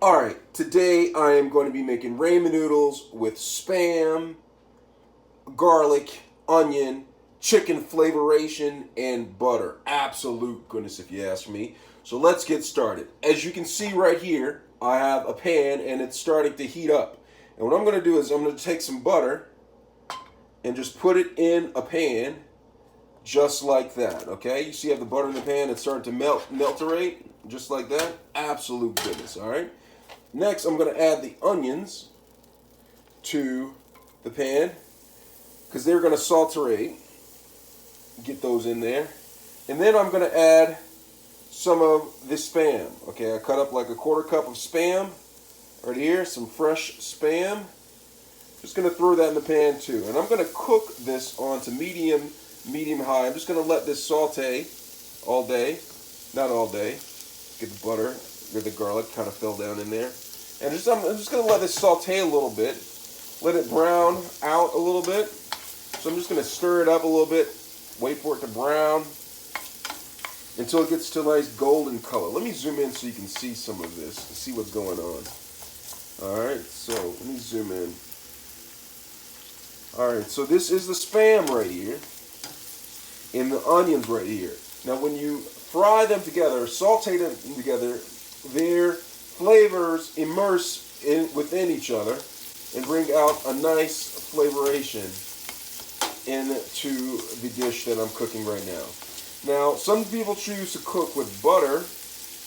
Alright, today I am going to be making ramen noodles with Spam, garlic, onion, chicken flavoration, and butter. Absolute goodness if you ask me. So let's get started. As you can see right here, I have a pan and it's starting to heat up. And what I'm going to do is I'm going to take some butter and just put it in a pan just like that, okay? You see I have the butter in the pan, it's starting to melterate, just like that. Absolute goodness, alright? Next, I'm going to add the onions to the pan because they're going to sauterate. Get those in there. And then I'm going to add some of this Spam. Okay, I cut up like a quarter cup of Spam right here, some fresh Spam. Just going to throw that in the pan too. And I'm going to cook this onto medium high. I'm just going to let this saute all day. Not all day. Get the butter or the garlic kind of fell down in there. And I'm just going to let this saute a little bit. Let it brown out a little bit. So I'm just going to stir it up a little bit. Wait for it to brown until it gets to a nice golden color. Let me zoom in so you can see some of this and see what's going on. Alright, so let me zoom in. Alright, so this is the Spam right here and the onions right here. Now when you fry them together, saute them together, their flavors immerse within each other and bring out a nice flavoration into the dish that I'm cooking right now. Now, some people choose to cook with butter,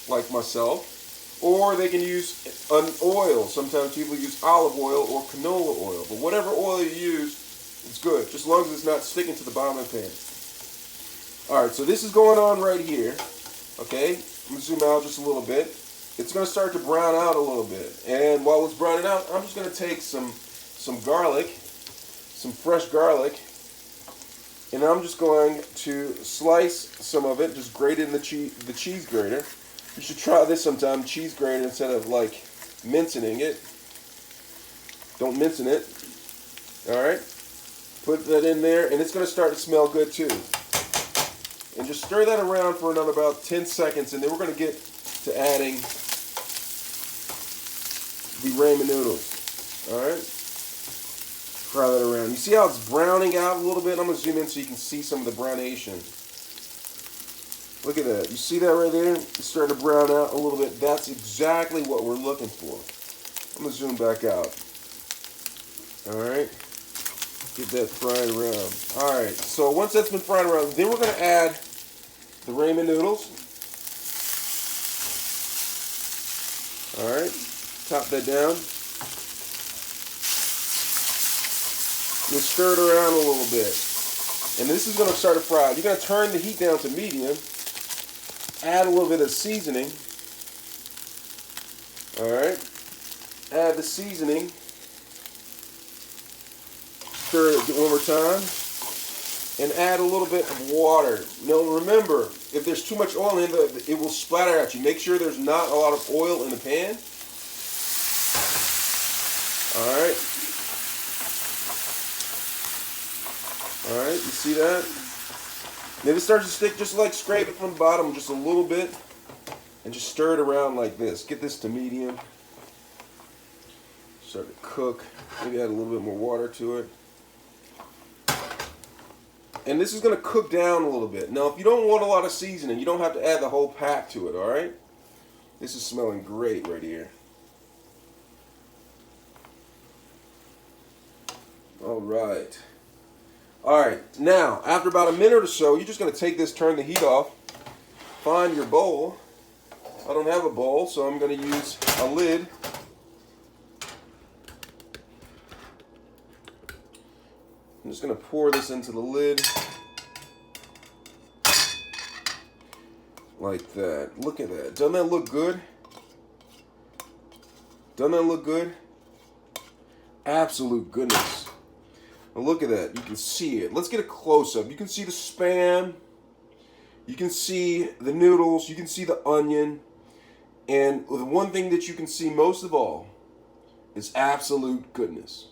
like myself, or they can use an oil. Sometimes people use olive oil or canola oil, but whatever oil you use, it's good, just as long as it's not sticking to the bottom of the pan. Alright, so this is going on right here. Okay, I'm going to zoom out just a little bit. It's going to start to brown out a little bit. And while it's browning out, I'm just going to take some garlic, some fresh garlic, and I'm just going to slice some of it, just grate it in the cheese grater. You should try this sometime, cheese grater, instead of like mincing it. Don't mince it. Alright, put that in there, and it's going to start to smell good too. And just stir that around for another about 10 seconds, and then we're going to get to adding the ramen noodles. Alright? Fry that around. You see how it's browning out a little bit? I'm going to zoom in so you can see some of the brownation. Look at that. You see that right there? It's starting to brown out a little bit. That's exactly what we're looking for. I'm going to zoom back out. Alright? Get that fried around. Alright, so once that's been fried around, then we're going to add the ramen noodles. Alright, top that down. You'll stir it around a little bit. And this is going to start to fry. You're going to turn the heat down to medium. Add a little bit of seasoning. Alright, add the seasoning. Stir it one more time. And add a little bit of water. Now remember, if there's too much oil in it, it will splatter at you. Make sure there's not a lot of oil in the pan. Alright. Alright, you see that? If it starts to stick, just like scrape it from the bottom just a little bit. And just stir it around like this. Get this to medium. Start to cook. Maybe add a little bit more water to it. And this is going to cook down a little bit. Now, if you don't want a lot of seasoning, you don't have to add the whole pack to it, alright? This is smelling great right here. Alright. Alright, now, after about a minute or so, you're just going to take this, turn the heat off, find your bowl. I don't have a bowl, so I'm going to use a lid. I'm just going to pour this into the lid like that. Look at that. Doesn't that look good? Doesn't that look good? Absolute goodness. Now look at that. You can see it. Let's get a close-up. You can see the Spam. You can see the noodles. You can see the onion. And the one thing that you can see most of all is absolute goodness.